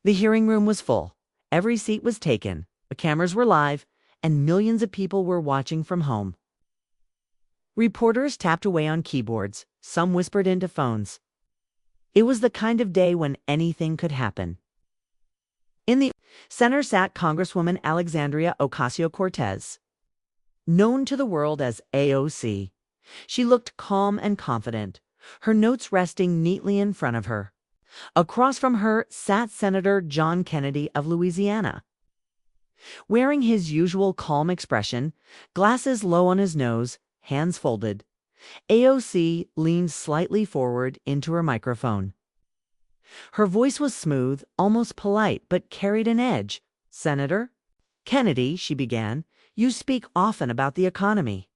The hearing room was full. Every seat was taken. The cameras were live, and millions of people were watching from home. Reporters tapped away on keyboards. Some whispered into phones. It was the kind of day when anything could happen. In the center sat Congresswoman Alexandria Ocasio-Cortez, known to the world as AOC. She looked calm and confident, her notes resting neatly in front of her. Across from her sat Senator John Kennedy of Louisiana. Wearing his usual calm expression, glasses low on his nose, hands folded, AOC leaned slightly forward into her microphone. Her voice was smooth, almost polite, but carried an edge. "Senator Kennedy," she began, "you speak often about the economy.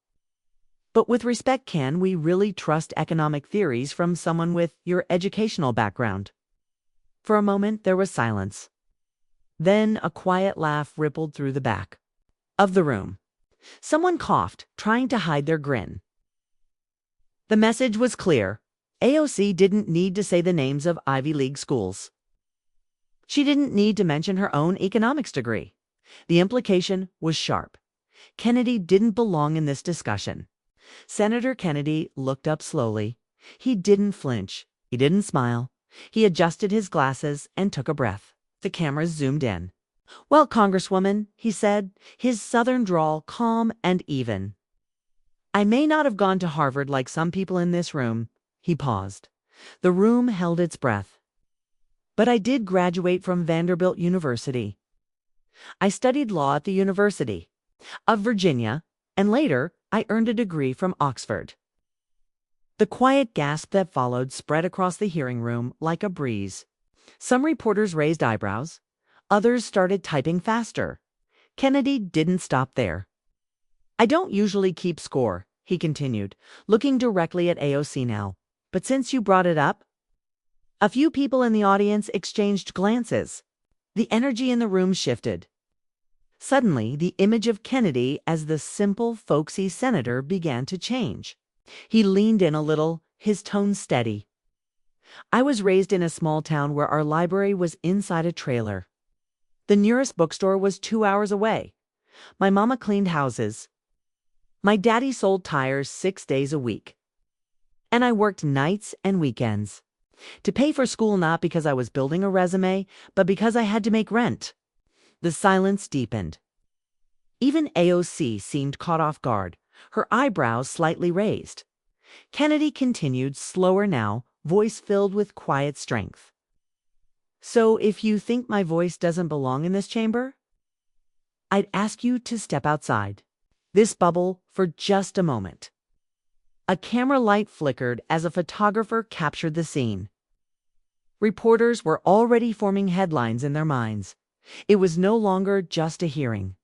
But with respect, can we really trust economic theories from someone with your educational background?" For a moment, there was silence. Then a quiet laugh rippled through the back of the room. Someone coughed, trying to hide their grin. The message was clear. AOC didn't need to say the names of Ivy League schools. She didn't need to mention her own economics degree. The implication was sharp. Kennedy didn't belong in this discussion. Senator Kennedy looked up slowly. He didn't flinch. He didn't smile. He adjusted his glasses and took a breath. The cameras zoomed in. "Well, Congresswoman," he said, his southern drawl calm and even. "I may not have gone to Harvard like some people in this room." He paused. The room held its breath. "But I did graduate from Vanderbilt University. I studied law at the University of Virginia, and later I earned a degree from Oxford." The quiet gasp that followed spread across the hearing room like a breeze. Some reporters raised eyebrows. Others started typing faster. Kennedy didn't stop there. "I don't usually keep score," he continued, looking directly at AOC now. "But since you brought it up..." A few people in the audience exchanged glances. The energy in the room shifted. Suddenly, the image of Kennedy as the simple, folksy senator began to change. He leaned in a little, his tone steady. "I was raised in a small town where our library was inside a trailer. The nearest bookstore was 2 hours away. My mama cleaned houses. My daddy sold tires 6 days a week. And I worked nights and weekends. To pay for school, not because I was building a resume, but because I had to make rent." The silence deepened. Even AOC seemed caught off guard, her eyebrows slightly raised. Kennedy continued, slower now, voice filled with quiet strength. "So if you think my voice doesn't belong in this chamber, I'd ask you to step outside this bubble for just a moment." A camera light flickered as a photographer captured the scene. Reporters were already forming headlines in their minds. It was no longer just a hearing.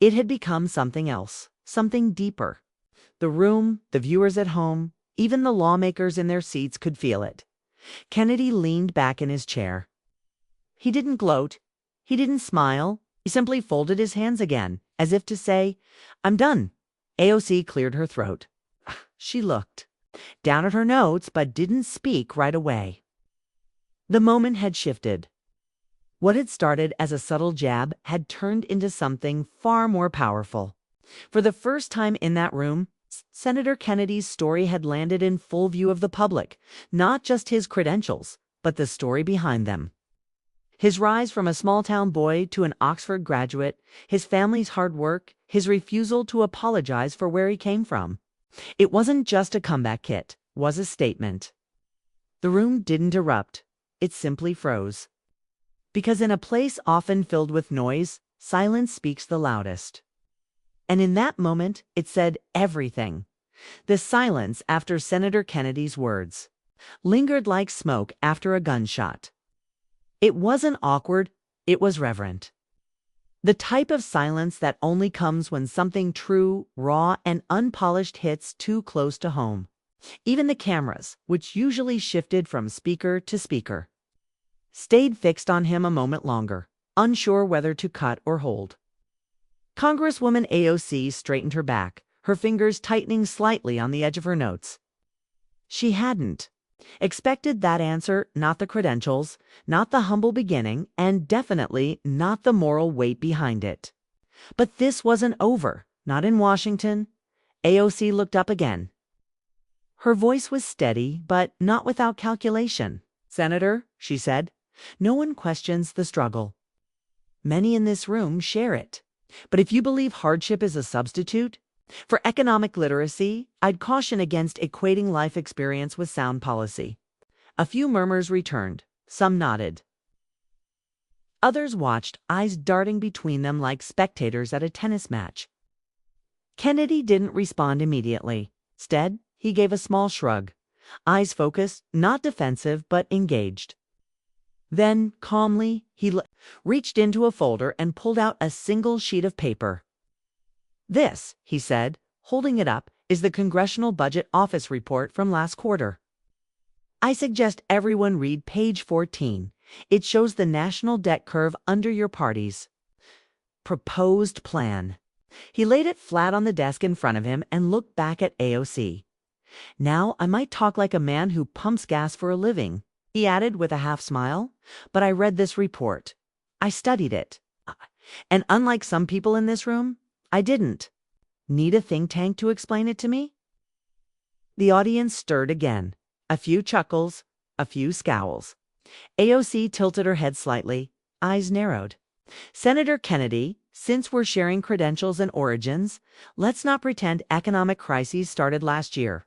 It had become something else, something deeper. The room, the viewers at home, even the lawmakers in their seats could feel it. Kennedy leaned back in his chair. He didn't gloat. He didn't smile. He simply folded his hands again, as if to say, "I'm done." AOC cleared her throat. She looked down at her notes, but didn't speak right away. The moment had shifted. What had started as a subtle jab had turned into something far more powerful. For the first time in that room, Senator Kennedy's story had landed in full view of the public, not just his credentials, but the story behind them. His rise from a small-town boy to an Oxford graduate, his family's hard work, his refusal to apologize for where he came from. It wasn't just a comeback kit, it was a statement. The room didn't erupt, it simply froze. Because in a place often filled with noise, silence speaks the loudest. And in that moment, it said everything. The silence after Senator Kennedy's words lingered like smoke after a gunshot. It wasn't awkward, it was reverent. The type of silence that only comes when something true, raw, and unpolished hits too close to home. Even the cameras, which usually shifted from speaker to speaker, stayed fixed on him a moment longer, unsure whether to cut or hold. Congresswoman AOC straightened her back, her fingers tightening slightly on the edge of her notes. She hadn't Expected that answer, not the credentials, not the humble beginning, and definitely not the moral weight behind it. But this wasn't over, not in Washington. AOC looked up again. Her voice was steady, but not without calculation. "Senator," she said, "no one questions the struggle. Many in this room share it. But if you believe hardship is a substitute for economic literacy, I'd caution against equating life experience with sound policy." A few murmurs returned. Some nodded. Others watched, eyes darting between them like spectators at a tennis match. Kennedy didn't respond immediately. Instead, he gave a small shrug, eyes focused, not defensive, but engaged. Then, calmly, he reached into a folder and pulled out a single sheet of paper. "This," he said, holding it up, "is the Congressional Budget Office report from last quarter. I suggest everyone read page 14. It shows the national debt curve under your party's proposed plan." He laid it flat on the desk in front of him and looked back at AOC. "Now, I might talk like a man who pumps gas for a living," he added with a half smile, "but I read this report. I studied it. And unlike some people in this room, I didn't need a think tank to explain it to me." The audience stirred again. A few chuckles, a few scowls. AOC tilted her head slightly, eyes narrowed. "Senator Kennedy, since we're sharing credentials and origins, let's not pretend economic crises started last year.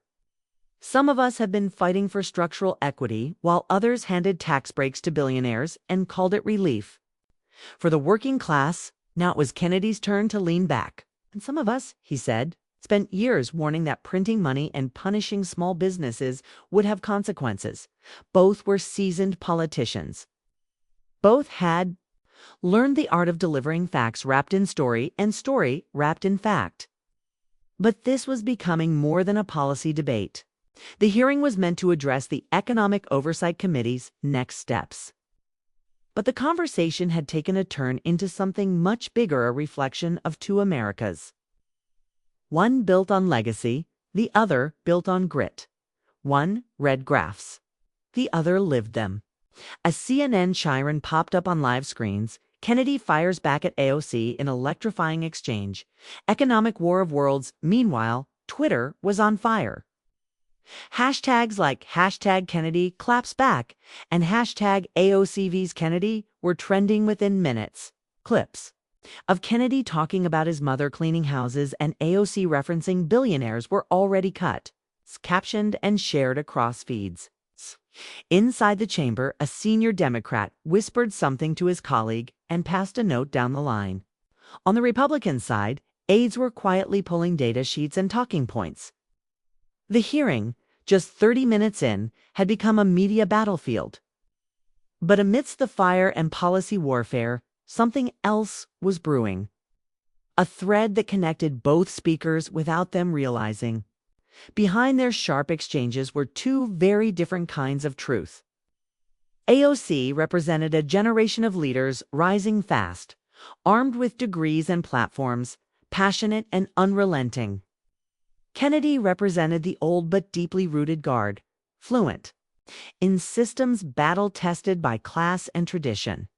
Some of us have been fighting for structural equity, while others handed tax breaks to billionaires and called it relief. For the working class, now it was Kennedy's turn to lean back. And some of us," he said, "spent years warning that printing money and punishing small businesses would have consequences. Both were seasoned politicians. Both had learned the art of delivering facts wrapped in story and story wrapped in fact." But this was becoming more than a policy debate. The hearing was meant to address the Economic Oversight Committee's next steps. But the conversation had taken a turn into something much bigger, a reflection of two Americas. One built on legacy, the other built on grit. One read graphs, the other lived them. A CNN Chiron popped up on live screens. Kennedy fires back at AOC in electrifying exchange. Economic war of worlds. Meanwhile, Twitter was on fire. Hashtags like #Kennedy claps back and #AOCV's Kennedy were trending within minutes. Clips of Kennedy talking about his mother cleaning houses and AOC referencing billionaires were already cut, captioned, and shared across feeds. Inside the chamber, a senior Democrat whispered something to his colleague and passed a note down the line. On the Republican side, aides were quietly pulling data sheets and talking points. The hearing, just 30 minutes in, had become a media battlefield. But amidst the fire and policy warfare, something else was brewing. A thread that connected both speakers without them realizing. Behind their sharp exchanges were two very different kinds of truth. AOC represented a generation of leaders rising fast, armed with degrees and platforms, passionate and unrelenting. Kennedy represented the old but deeply rooted guard, fluent in systems battle-tested by class and tradition.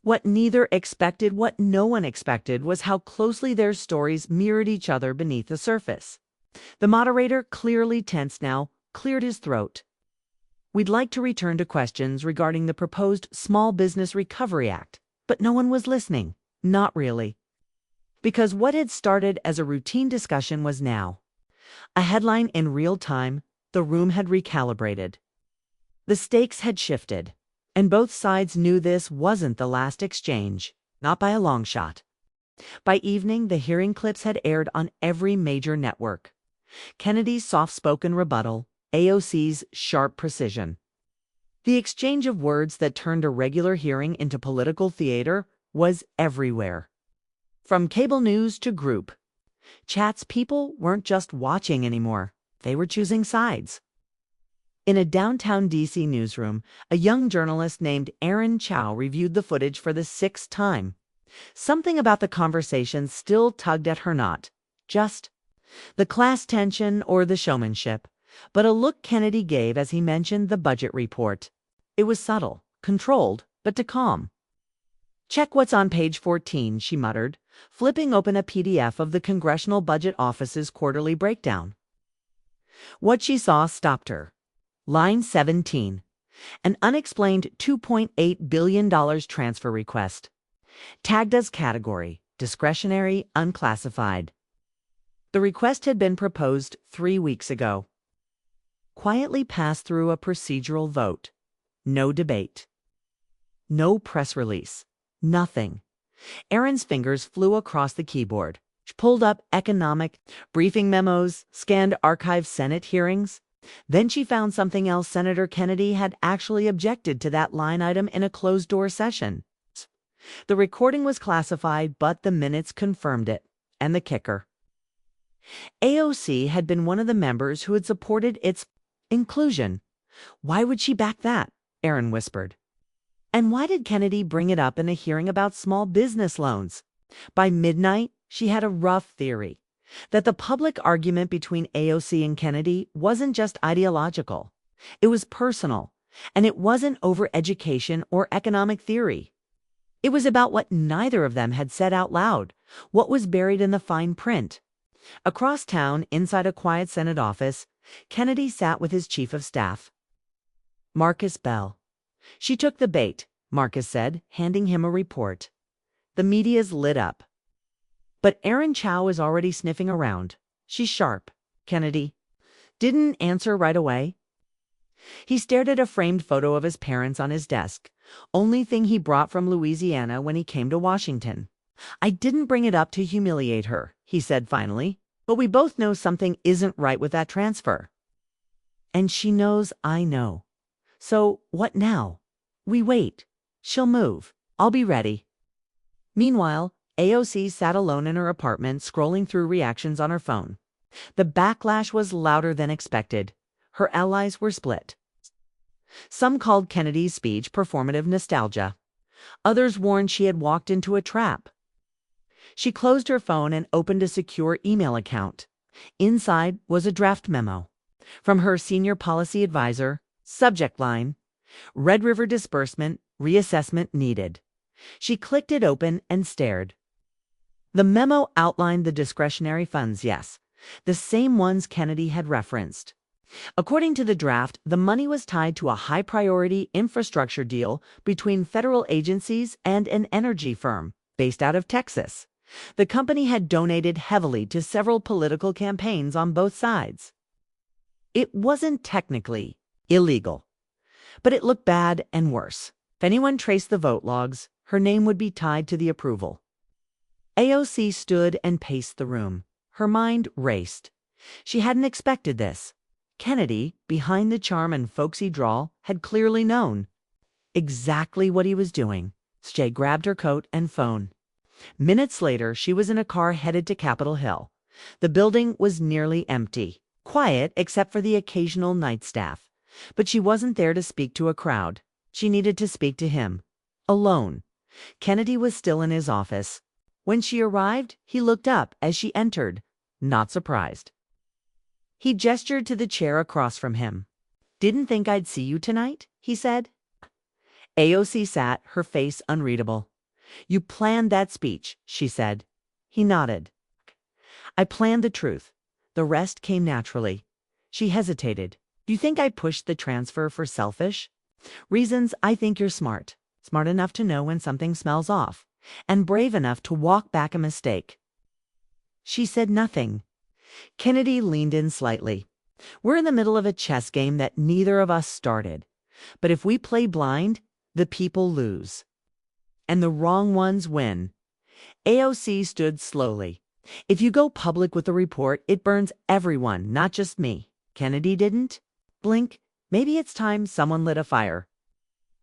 What neither expected, what no one expected, was how closely their stories mirrored each other beneath the surface. The moderator, clearly tense now, cleared his throat. "We'd like to return to questions regarding the proposed Small Business Recovery Act." But no one was listening. Not really. Because what had started as a routine discussion was now a headline in real time. The room had recalibrated. The stakes had shifted. And both sides knew this wasn't the last exchange. Not by a long shot. By evening, the hearing clips had aired on every major network. Kennedy's soft-spoken rebuttal, AOC's sharp precision. The exchange of words that turned a regular hearing into political theater was everywhere. From cable news to group chats, people weren't just watching anymore. They were choosing sides. In a downtown D.C. newsroom, a young journalist named Aaron Chow reviewed the footage for the 6th time. Something about the conversation still tugged at her, not just the class tension or the showmanship, but a look Kennedy gave as he mentioned the budget report. It was subtle, controlled, but to calm. "Check what's on page 14, she muttered, flipping open a PDF of the Congressional Budget Office's quarterly breakdown. What she saw stopped her. Line 17. An unexplained $2.8 billion transfer request. Tagged as category, discretionary, unclassified. The request had been proposed 3 weeks ago. Quietly passed through a procedural vote. No debate. No press release. Nothing. Erin's fingers flew across the keyboard. She pulled up economic briefing memos, scanned archived Senate hearings. Then she found something else. Senator Kennedy had actually objected to that line item in a closed-door session. The recording was classified, but the minutes confirmed it. And the kicker. AOC had been one of the members who had supported its inclusion. Why would she back that? Erin whispered. And why did Kennedy bring it up in a hearing about small business loans? By midnight, she had a rough theory that the public argument between AOC and Kennedy wasn't just ideological. It was personal, and it wasn't over education or economic theory. It was about what neither of them had said out loud, what was buried in the fine print. Across town, inside a quiet Senate office, Kennedy sat with his chief of staff, Marcus Bell. She took the bait, Marcus said, handing him a report. The media's lit up. But Erin Chow is already sniffing around. She's sharp. Kennedy didn't answer right away. He stared at a framed photo of his parents on his desk, only thing he brought from Louisiana when he came to Washington. I didn't bring it up to humiliate her, he said finally, but we both know something isn't right with that transfer. And she knows I know. So what now? We wait. She'll move. I'll be ready. Meanwhile, AOC sat alone in her apartment, scrolling through reactions on her phone. The backlash was louder than expected. Her allies were split. Some called Kennedy's speech performative nostalgia. Others warned she had walked into a trap. She closed her phone and opened a secure email account. Inside was a draft memo from her senior policy advisor. Subject line, Red River disbursement, reassessment needed. She clicked it open and stared. The memo outlined the discretionary funds, yes, the same ones Kennedy had referenced. According to the draft, the money was tied to a high-priority infrastructure deal between federal agencies and an energy firm based out of Texas. The company had donated heavily to several political campaigns on both sides. It wasn't technically illegal, but it looked bad and worse. If anyone traced the vote logs, her name would be tied to the approval. AOC stood and paced the room. Her mind raced. She hadn't expected this. Kennedy, behind the charm and folksy drawl, had clearly known exactly what he was doing. She grabbed her coat and phone. Minutes later, she was in a car headed to Capitol Hill. The building was nearly empty, quiet except for the occasional night staff. But she wasn't there to speak to a crowd. She needed to speak to him. Alone. Kennedy was still in his office. When she arrived, he looked up as she entered, not surprised. He gestured to the chair across from him. "Didn't think I'd see you tonight," he said. AOC sat, her face unreadable. "You planned that speech," she said. He nodded. "I planned the truth. The rest came naturally." She hesitated. "Do you think I pushed the transfer for selfish reasons? I think you're smart. Smart enough to know when something smells off, and brave enough to walk back a mistake." She said nothing. Kennedy leaned in slightly. "We're in the middle of a chess game that neither of us started. But if we play blind, the people lose. And the wrong ones win." AOC stood slowly. "If you go public with the report, it burns everyone, not just me. Kennedy didn't blink. Maybe it's time someone lit a fire."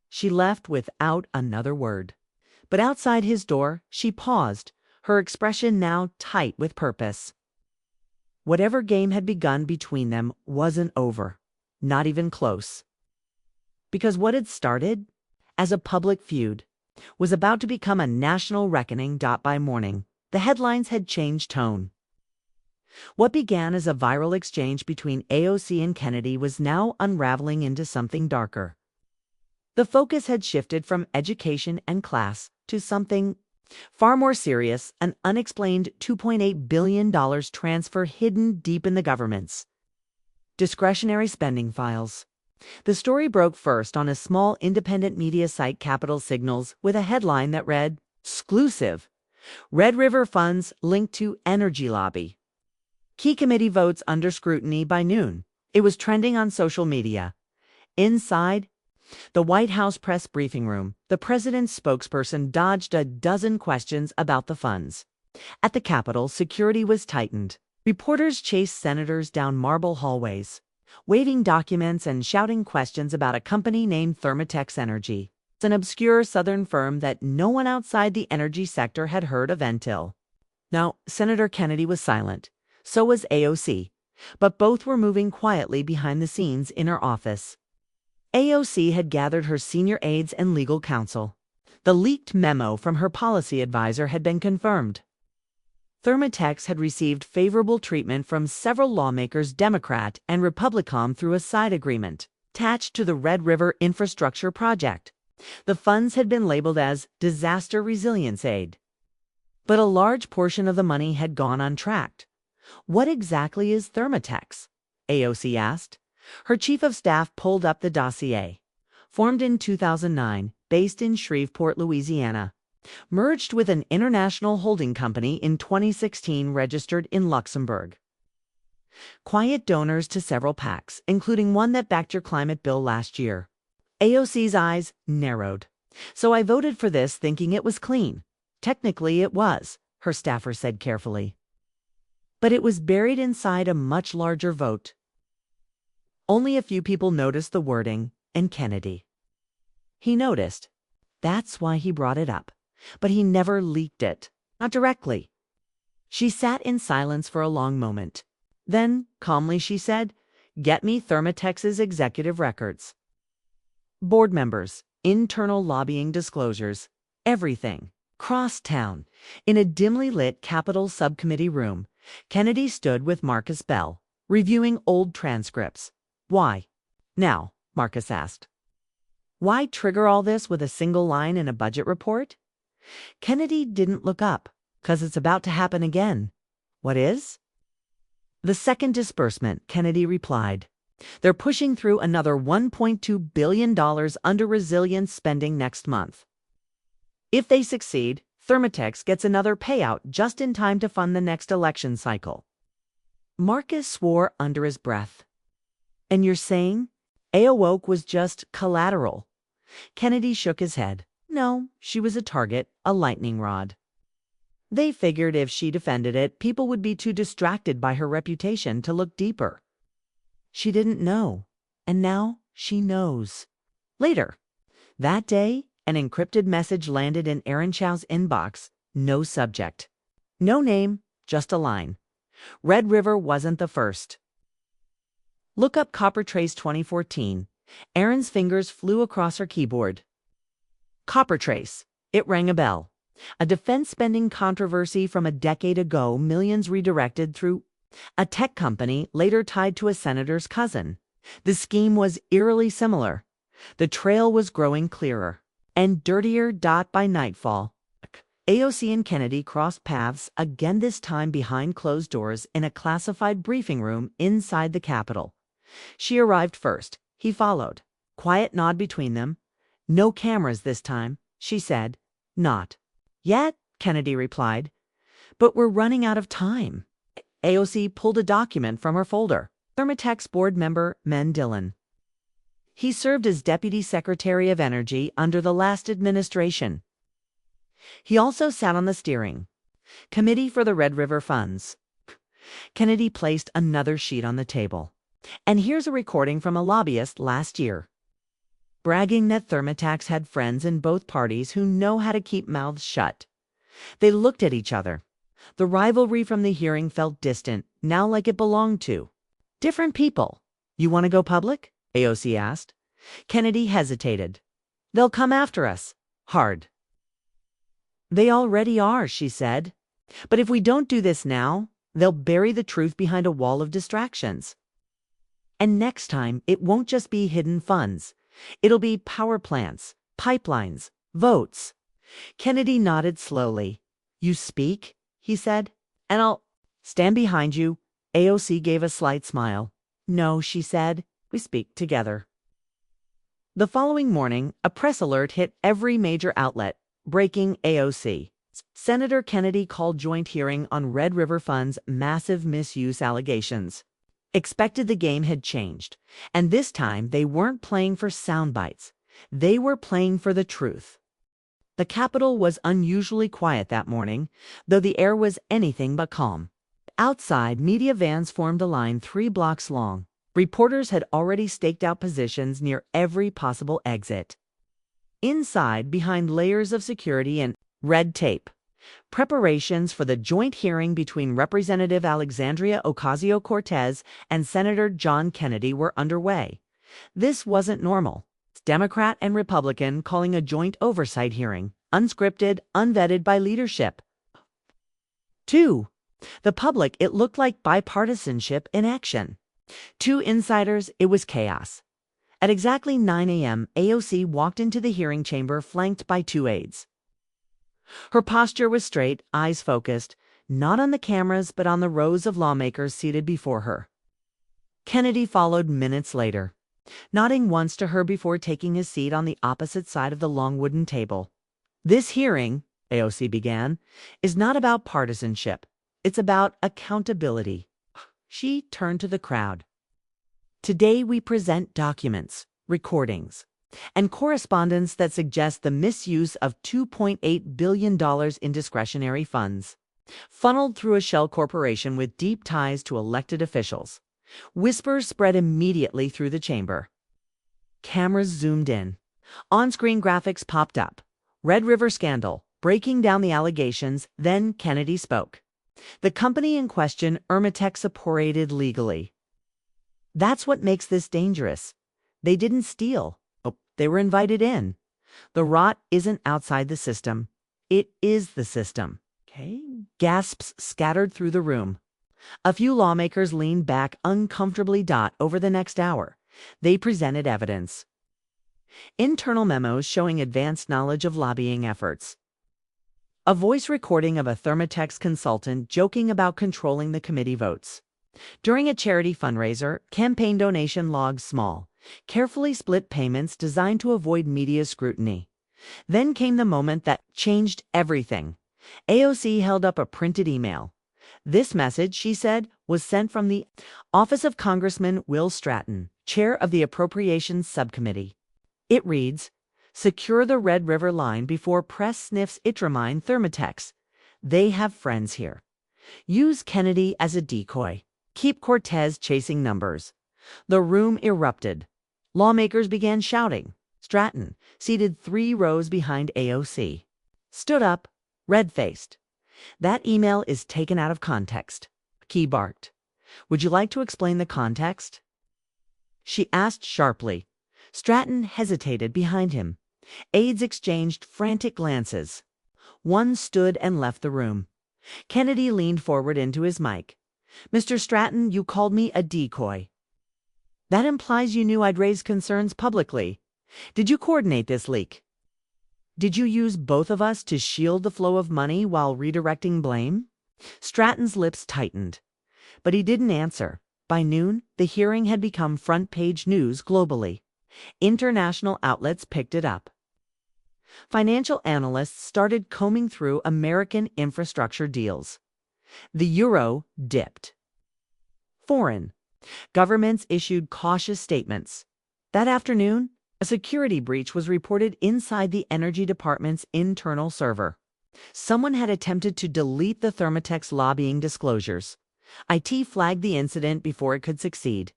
She left without another word. But outside his door, she paused, her expression now tight with purpose. Whatever game had begun between them wasn't over, not even close. Because what had started as a public feud was about to become a national reckoning. By morning, the headlines had changed tone. What began as a viral exchange between AOC and Kennedy was now unraveling into something darker. The focus had shifted from education and class to something far more serious: an unexplained $2.8 billion transfer hidden deep in the government's discretionary spending files. The story broke first on a small independent media site, Capital Signals, with a headline that read, "Exclusive: Red River funds linked to energy lobby. Key committee votes under scrutiny by noon." It was trending on social media. Inside the White House press briefing room, the president's spokesperson dodged a dozen questions about the funds. At the Capitol, security was tightened. Reporters chased senators down marble hallways, waving documents and shouting questions about a company named Thermatex Energy. It's an obscure Southern firm that no one outside the energy sector had heard of until. Now, Senator Kennedy was silent. So was AOC. But both were moving quietly behind the scenes in her office. AOC had gathered her senior aides and legal counsel. The leaked memo from her policy advisor had been confirmed. Thermatex had received favorable treatment from several lawmakers, Democrat and Republican, through a side agreement attached to the Red River Infrastructure Project. The funds had been labeled as disaster resilience aid. But a large portion of the money had gone untracked. "What exactly is Thermatex?" AOC asked. Her chief of staff pulled up the dossier. Formed in 2009, based in Shreveport, Louisiana. Merged with an international holding company in 2016, registered in Luxembourg. Quiet donors to several PACs, including one that backed your climate bill last year. AOC's eyes narrowed. "So I voted for this thinking it was clean." "Technically it was," her staffer said carefully. "But it was buried inside a much larger vote." Only a few people noticed the wording, and Kennedy. He noticed. That's why he brought it up. But he never leaked it. Not directly. She sat in silence for a long moment. Then, calmly, she said, "Get me Thermatex's executive records. Board members, internal lobbying disclosures, everything." Crosstown. In a dimly lit Capitol subcommittee room, Kennedy stood with Marcus Bell, reviewing old transcripts. "Why now?" Marcus asked. "Why trigger all this with a single line in a budget report?" Kennedy didn't look up. "'Cause it's about to happen again." "What is?" "The second disbursement," Kennedy replied. "They're pushing through another $1.2 billion under resilience spending next month. If they succeed, Thermatex gets another payout just in time to fund the next election cycle." Marcus swore under his breath. "And you're saying AOC was just collateral?" Kennedy shook his head. "No, she was a target, a lightning rod. They figured if she defended it, people would be too distracted by her reputation to look deeper. She didn't know, and now she knows." Later that day, an encrypted message landed in Aaron Chow's inbox. No subject. No name, just a line. Red River wasn't the first. "Look up Coppertrace 2014. Aaron's fingers flew across her keyboard. Coppertrace. It rang a bell. A defense spending controversy from a decade ago, millions redirected through a tech company later tied to a senator's cousin. The scheme was eerily similar. The trail was growing clearer and dirtier. By nightfall, AOC and Kennedy crossed paths again, this time behind closed doors in a classified briefing room inside the Capitol. She arrived first. He followed. Quiet nod between them. "No cameras this time," she said. "Not yet," Kennedy replied. "But we're running out of time." AOC pulled a document from her folder. Thermatex board member Men Dillon. He served as Deputy Secretary of Energy under the last administration. He also sat on the steering committee for the Red River funds. Kennedy placed another sheet on the table. "And here's a recording from a lobbyist last year, bragging that Thermatex had friends in both parties who know how to keep mouths shut." They looked at each other. The rivalry from the hearing felt distant, now like it belonged to different people. "You want to go public?" AOC asked. Kennedy hesitated. "They'll come after us. Hard." "They already are," she said. "But if we don't do this now, They'll bury the truth behind a wall of distractions. And next time, it won't just be hidden funds. It'll be power plants, pipelines, votes. Kennedy nodded slowly. "You speak," he said, "and I'll stand behind you." AOC gave a slight smile. "No," she said, "we speak together." The following morning, a press alert hit every major outlet. Breaking AOC. Senator Kennedy called joint hearing on Red River Fund's massive misuse allegations. Expected the game had changed, and this time they weren't playing for sound bites. They were playing for the truth. The Capitol was unusually quiet that morning, though the air was anything but calm. Outside, media vans formed a line 3 blocks long. Reporters had already staked out positions near every possible exit. Inside, behind layers of security and red tape, preparations for the joint hearing between Representative Alexandria Ocasio-Cortez and Senator John Kennedy were underway. This wasn't normal. Democrat and Republican calling a joint oversight hearing, unscripted, unvetted by leadership. 2. The public, it looked like bipartisanship in action. 2 insiders, it was chaos. At exactly 9 a.m., AOC walked into the hearing chamber flanked by 2 aides. Her posture was straight, eyes focused, not on the cameras but on the rows of lawmakers seated before her. Kennedy followed minutes later, nodding once to her before taking his seat on the opposite side of the long wooden table. "This hearing," AOC began, "is not about partisanship. It's about accountability." She turned to the crowd. "Today we present documents, recordings, and correspondence that suggest the misuse of $2.8 billion in discretionary funds, funneled through a shell corporation with deep ties to elected officials." Whispers spread immediately through the chamber. Cameras zoomed in. On-screen graphics popped up. Red River scandal, breaking down the allegations. Then Kennedy spoke. The company in question, Ermitech, separated legally. "That's what makes this dangerous. They didn't steal. They were invited in. The rot isn't outside the system. It is the system." Gasps scattered through the room. A few lawmakers leaned back uncomfortably. Over the next hour, they presented evidence. Internal memos showing advanced knowledge of lobbying efforts. A voice recording of a Thermotex consultant joking about controlling the committee votes. During a charity fundraiser, campaign donation logs small, carefully split payments designed to avoid media scrutiny. Then came the moment that changed everything. AOC held up a printed email. This message, she said, was sent from the office of Congressman Will Stratton, chair of the Appropriations Subcommittee. It reads, "Secure the Red River line before press sniffs Itramine Thermotex. They have friends here. Use Kennedy as a decoy. Keep Cortez chasing numbers." The room erupted. Lawmakers began shouting. Stratton, seated 3 rows behind AOC, stood up, red-faced. "That email is taken out of context," he barked. "Would you like to explain the context?" she asked sharply. Stratton hesitated behind him. Aides exchanged frantic glances. One stood and left the room. Kennedy leaned forward into his mic. "Mr. Stratton, you called me a decoy. That implies you knew I'd raise concerns publicly. Did you coordinate this leak? Did you use both of us to shield the flow of money while redirecting blame?" Stratton's lips tightened, but he didn't answer. By noon, the hearing had become front-page news globally. International outlets picked it up. Financial analysts started combing through American infrastructure deals. The euro dipped. Foreign governments issued cautious statements. That afternoon, a security breach was reported inside the Energy Department's internal server. Someone had attempted to delete the Thermotex lobbying disclosures. IT flagged the incident before it could succeed.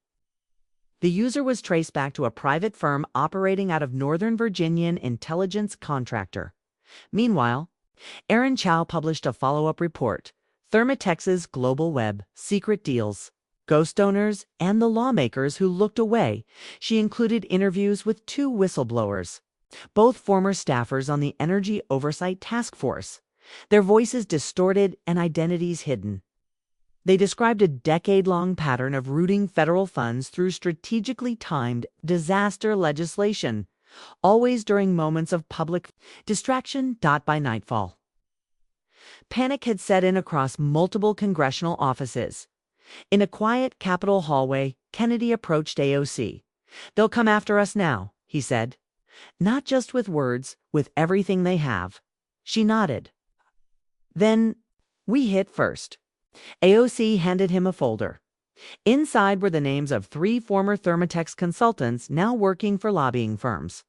The user was traced back to a private firm operating out of Northern Virginian intelligence contractor. Meanwhile, Erin Chow published a follow-up report, Thermotex's Global Web, Secret Deals, Ghost Donors, and the Lawmakers Who Looked Away. She included interviews with 2 whistleblowers, both former staffers on the Energy Oversight Task Force, their voices distorted and identities hidden. They described a decade-long pattern of routing federal funds through strategically timed disaster legislation, always during moments of public distraction. By nightfall, panic had set in across multiple congressional offices. In a quiet Capitol hallway, Kennedy approached AOC. "They'll come after us now," he said. "Not just with words, with everything they have." She nodded. "Then we hit first." AOC handed him a folder. Inside were the names of 3 former Thermotex consultants now working for lobbying firms,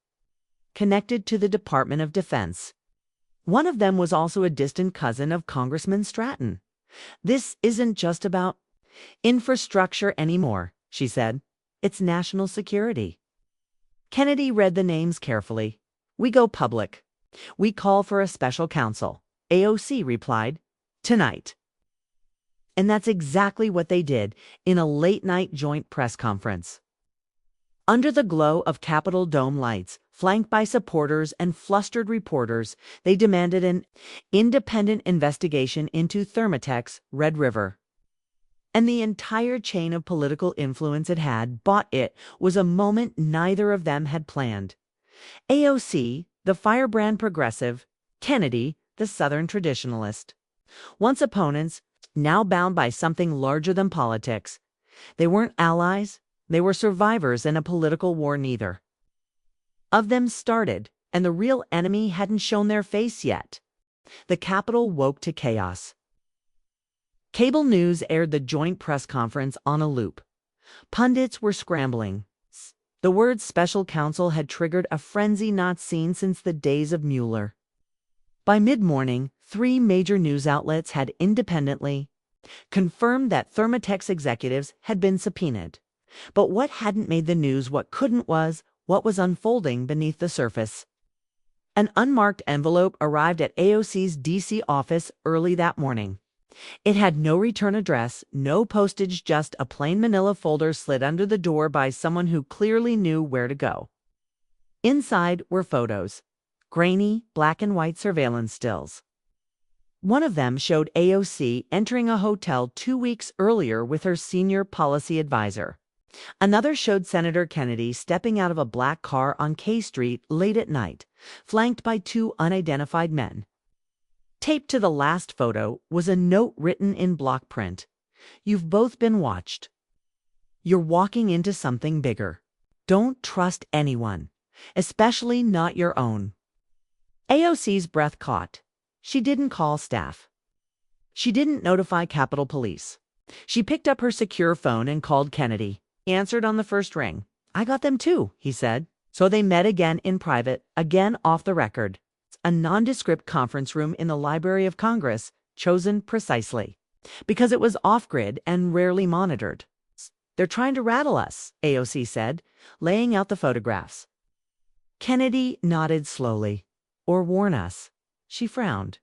connected to the Department of Defense. One of them was also a distant cousin of Congressman Stratton. "This isn't just about infrastructure anymore," she said. "It's national security." Kennedy read the names carefully. "We go public. We call for a special counsel," AOC replied. "Tonight." And that's exactly what they did in a late-night joint press conference. Under the glow of Capitol Dome lights, flanked by supporters and flustered reporters, they demanded an independent investigation into Thermotex, Red River. And the entire chain of political influence it had bought it was a moment neither of them had planned. AOC, the firebrand progressive; Kennedy, the Southern traditionalist. Once opponents, now bound by something larger than politics. They weren't allies, they were survivors in a political war neither of them started, and the real enemy hadn't shown their face yet. The Capitol woke to chaos. Cable news aired the joint press conference on a loop. Pundits were scrambling. The word special counsel had triggered a frenzy not seen since the days of Mueller. By mid-morning, 3 major news outlets had independently confirmed that Thermotex executives had been subpoenaed. But what hadn't made the news what couldn't was what was unfolding beneath the surface. An unmarked envelope arrived at AOC's D.C. office early that morning. It had no return address, no postage, just a plain manila folder slid under the door by someone who clearly knew where to go. Inside were photos, grainy, black and white surveillance stills. One of them showed AOC entering a hotel 2 weeks earlier with her senior policy advisor. Another showed Senator Kennedy stepping out of a black car on K Street late at night, flanked by 2 unidentified men. Taped to the last photo was a note written in block print. "You've both been watched. You're walking into something bigger. Don't trust anyone, especially not your own." AOC's breath caught. She didn't call staff. She didn't notify Capitol Police. She picked up her secure phone and called Kennedy. He answered on the first ring. "I got them too," he said. So they met again in private, again off the record. A nondescript conference room in the Library of Congress, chosen precisely because it was off-grid and rarely monitored. "They're trying to rattle us," AOC said, laying out the photographs. Kennedy nodded slowly. "Or warn us." She frowned.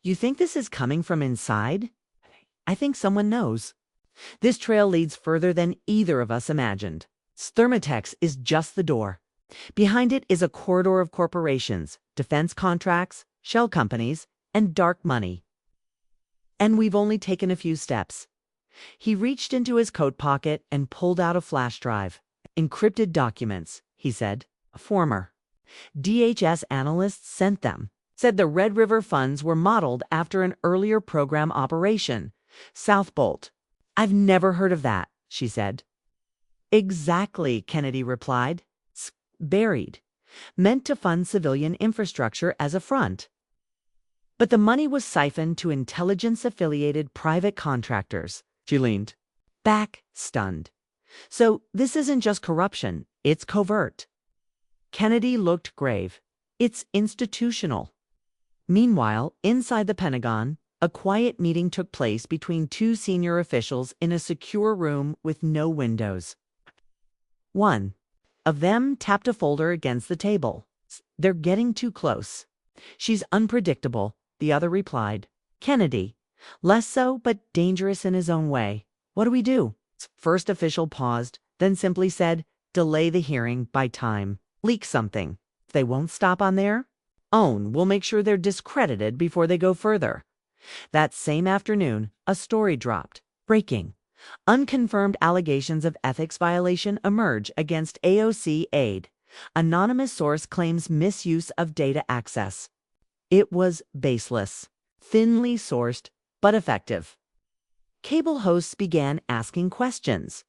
"You think this is coming from inside?" "I think someone knows. This trail leads further than either of us imagined. Thermotex is just the door. Behind it is a corridor of corporations, defense contracts, shell companies, and dark money. And we've only taken a few steps." He reached into his coat pocket and pulled out a flash drive. "Encrypted documents," he said. "A former DHS analyst sent them. Said the Red River funds were modeled after an earlier program operation, South Bolt." "I've never heard of that," she said. "Exactly," Kennedy replied. "Buried. Meant to fund civilian infrastructure as a front. But the money was siphoned to intelligence-affiliated private contractors." She leaned back, stunned. "So this isn't just corruption, it's covert." Kennedy looked grave. "It's institutional." Meanwhile, inside the Pentagon, a quiet meeting took place between 2 senior officials in a secure room with no windows. One of them tapped a folder against the table. "They're getting too close." "She's unpredictable," the other replied. Kennedy, less so, but dangerous in his own way. "What do we do?" First official paused, then simply said, "Delay the hearing by time. Leak something. If they won't stop on there, we'll make sure they're discredited before they go further." That same afternoon, a story dropped. Breaking. Unconfirmed allegations of ethics violation emerge against AOC aide. Anonymous source claims misuse of data access. It was baseless, thinly sourced, but effective. Cable hosts began asking questions.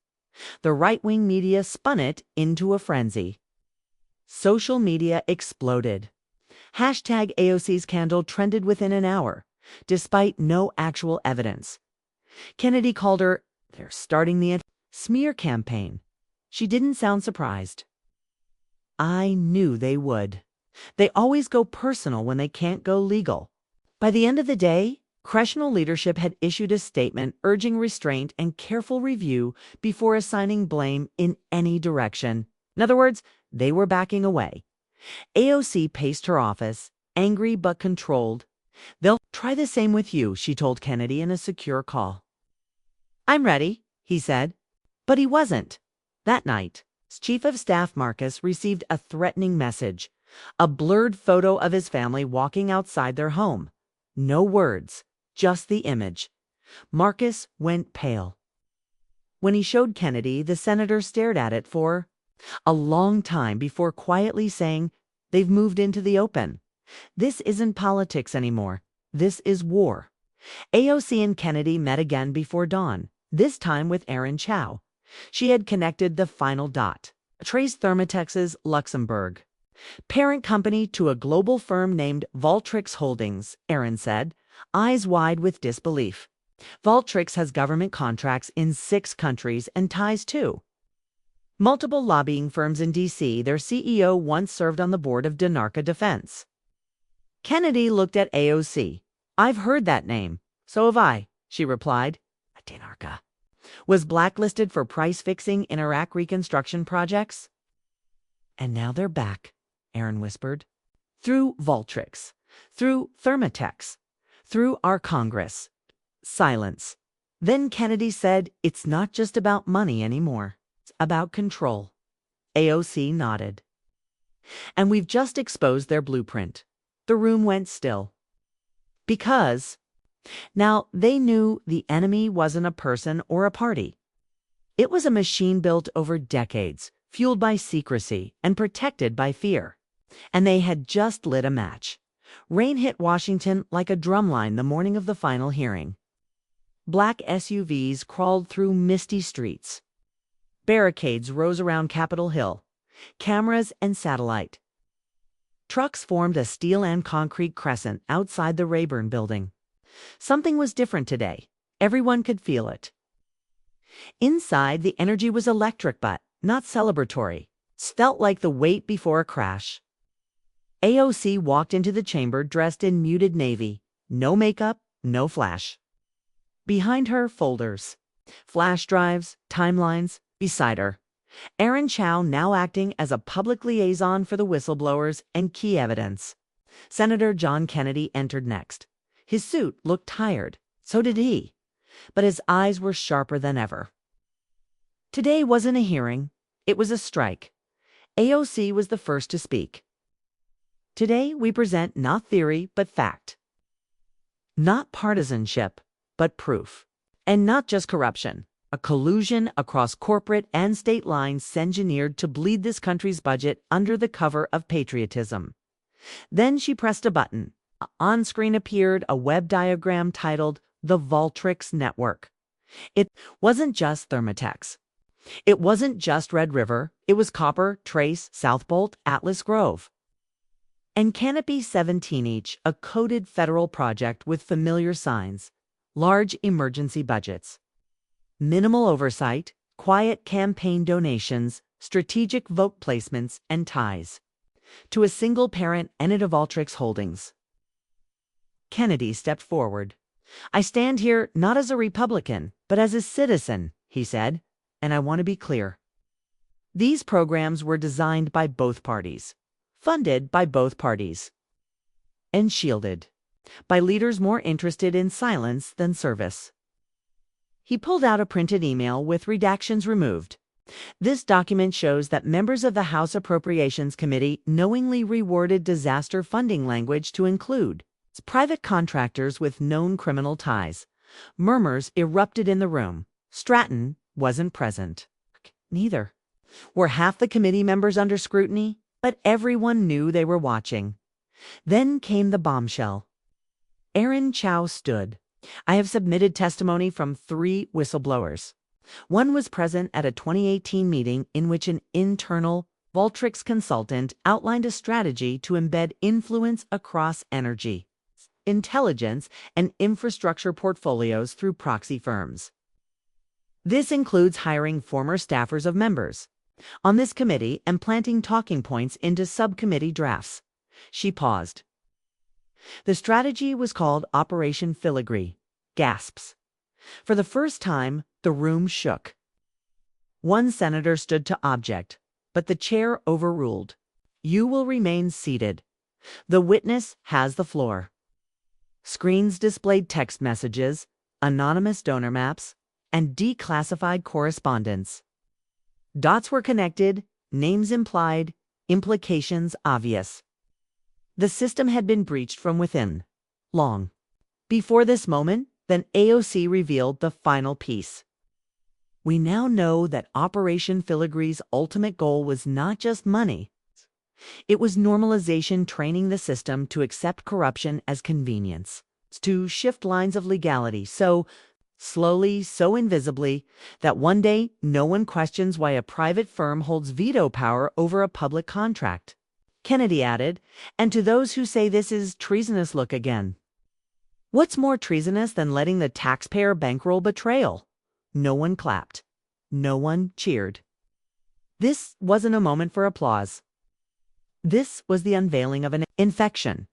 The right-wing media spun it into a frenzy. Social media exploded. Hashtag AOC's candle trended within an hour, despite no actual evidence. Kennedy called her, "They're starting the smear campaign." She didn't sound surprised. "I knew they would. They always go personal when they can't go legal." By the end of the day, congressional leadership had issued a statement urging restraint and careful review before assigning blame in any direction. In other words, they were backing away. AOC paced her office, angry but controlled. "They'll try the same with you," she told Kennedy in a secure call. "I'm ready," he said. But he wasn't. That night, Chief of Staff Marcus received a threatening message, a blurred photo of his family walking outside their home. No words, just the image. Marcus went pale. When he showed Kennedy, the senator stared at it for a long time before quietly saying, "They've moved into the open. This isn't politics anymore. This is war." AOC and Kennedy met again before dawn, this time with Erin Chow. She had connected the final dot. Trace Thermotex's Luxembourg. Parent company to a global firm named Valtrix Holdings, Erin said, eyes wide with disbelief. Valtrix has government contracts in 6 countries and ties to multiple lobbying firms in D.C. Their CEO once served on the board of Dinarca Defense. Kennedy looked at AOC. "I've heard that name." "So have I," she replied. Dinarca was blacklisted for price-fixing in Iraq reconstruction projects. "And now they're back," Erin whispered. "Through Valtrix, through Thermotex, through our Congress." Silence. Then Kennedy said, "It's not just about money anymore. It's about control." AOC nodded. "And we've just exposed their blueprint." The room went still. Because now they knew the enemy wasn't a person or a party. It was a machine built over decades, fueled by secrecy and protected by fear. And they had just lit a match. Rain hit Washington like a drumline the morning of the final hearing. Black SUVs crawled through misty streets. Barricades rose around Capitol Hill. Cameras and satellite. Trucks formed a steel and concrete crescent outside the Rayburn building. Something was different today. Everyone could feel it. Inside, the energy was electric but not celebratory. It felt like the wait before a crash. AOC walked into the chamber dressed in muted navy. No makeup, no flash. Behind her, folders. Flash drives, timelines. Beside her, Erin Chow, now acting as a public liaison for the whistleblowers and key evidence. Senator John Kennedy entered next. His suit looked tired. So did he. But his eyes were sharper than ever. Today wasn't a hearing. It was a strike. AOC was the first to speak. "Today we present not theory, but fact. Not partisanship, but proof. And not just corruption. A collusion across corporate and state lines engineered to bleed this country's budget under the cover of patriotism." Then she pressed a button. On screen appeared a web diagram titled The Valtrix Network. It wasn't just Thermotex. It wasn't just Red River. It was Copper, Trace, Southbolt, Atlas Grove. And Canopy 17 each, a coded federal project with familiar signs. Large emergency budgets. Minimal oversight, quiet campaign donations, strategic vote placements, and ties to a single parent entity of Valtrix Holdings. Kennedy stepped forward. "I stand here not as a Republican, but as a citizen," he said, "and I want to be clear. These programs were designed by both parties, funded by both parties, and shielded by leaders more interested in silence than service." He pulled out a printed email with redactions removed. "This document shows that members of the House Appropriations Committee knowingly reworded disaster funding language to include private contractors with known criminal ties, Murmurs erupted in the room. Stratton wasn't present. Neither. Were half the committee members under scrutiny? But everyone knew they were watching. Then came the bombshell. Aaron Chow stood. I have submitted testimony from 3 whistleblowers. One was present at a 2018 meeting in which an internal Voltrix consultant outlined a strategy to embed influence across energy, intelligence, and infrastructure portfolios through proxy firms. This includes hiring former staffers of members on this committee and planting talking points into subcommittee drafts. She paused. The strategy was called Operation Filigree. Gasps. For the first time, the room shook. One senator stood to object, but the chair overruled. You will remain seated. The witness has the floor. Screens displayed text messages, anonymous donor maps, and declassified correspondence. Dots were connected, names implied, implications obvious. The system had been breached from within. Long before this moment, then AOC revealed the final piece. We now know that Operation Filigree's ultimate goal was not just money. It was normalization, training the system to accept corruption as convenience, to shift lines of legality so slowly, so invisibly, that one day no one questions why a private firm holds veto power over a public contract. Kennedy added, and to those who say this is treasonous, look again. What's more treasonous than letting the taxpayer bankroll betrayal? No one clapped. No one cheered. This wasn't a moment for applause. This was the unveiling of an infection.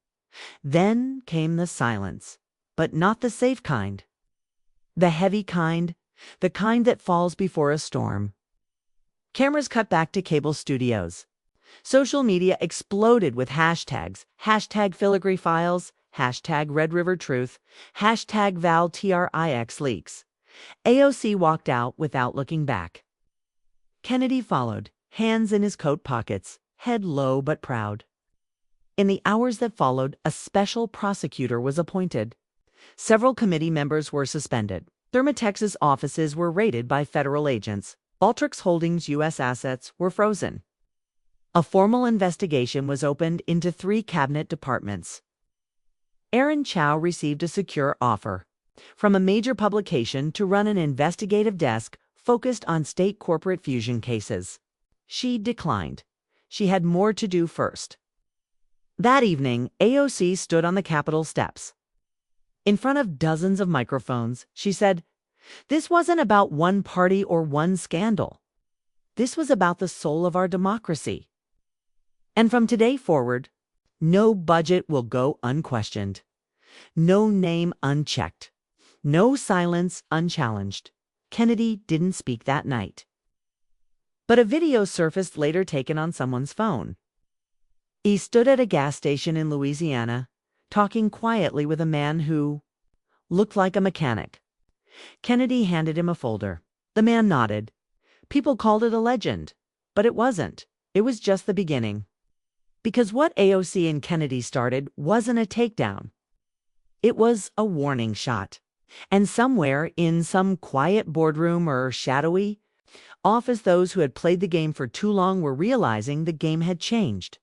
Then came the silence, but not the safe kind. The heavy kind, the kind that falls before a storm. Cameras cut back to cable studios. Social media exploded with hashtags, hashtag filigree files, hashtag Red River Truth, hashtag Val TRIX leaks. AOC walked out without looking back. Kennedy followed, hands in his coat pockets, head low but proud. In the hours that followed, a special prosecutor was appointed. Several committee members were suspended. Thermotex's offices were raided by federal agents. Voltrix Holdings' U.S. assets were frozen. A formal investigation was opened into 3 cabinet departments. Aaron Chow received a secure offer from a major publication to run an investigative desk focused on state corporate fusion cases. She declined. She had more to do first. That evening, AOC stood on the Capitol steps. In front of dozens of microphones, she said, "This wasn't about one party or one scandal. This was about the soul of our democracy. And from today forward, no budget will go unquestioned. No name unchecked. No silence unchallenged." Kennedy didn't speak that night. But a video surfaced later, taken on someone's phone. He stood at a gas station in Louisiana, talking quietly with a man who looked like a mechanic. Kennedy handed him a folder. The man nodded. People called it a legend, but it wasn't. It was just the beginning. Because what AOC and Kennedy started wasn't a takedown. It was a warning shot. And somewhere in some quiet boardroom or shadowy office, those who had played the game for too long were realizing the game had changed.